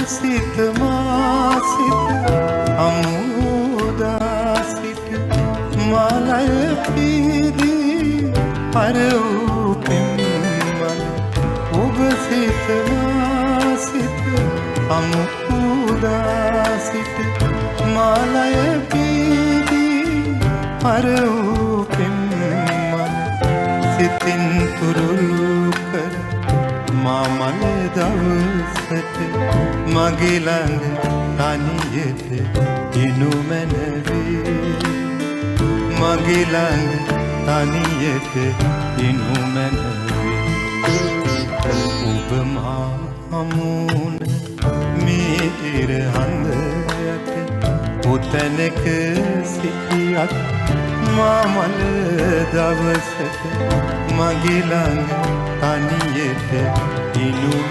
සිත මා සිත අමුදා සිට මාලය පීදී අර වූ පෙම්මල ඔබ සිත මා සිත අමුදා සිට මාලය පීදී අර වූ පෙම්මල සිතින් තුරුළු කර මාමල දවසට මගේ ළඟ තනියට එනු මැනවේ මගේ ළඟ තනියට එනු මැනවේ ඔබ මා හමුවන මේ ඉර හඳ යට උතැනක සිටියත් මාමල දවසට මගේ ළඟ තනියට එනු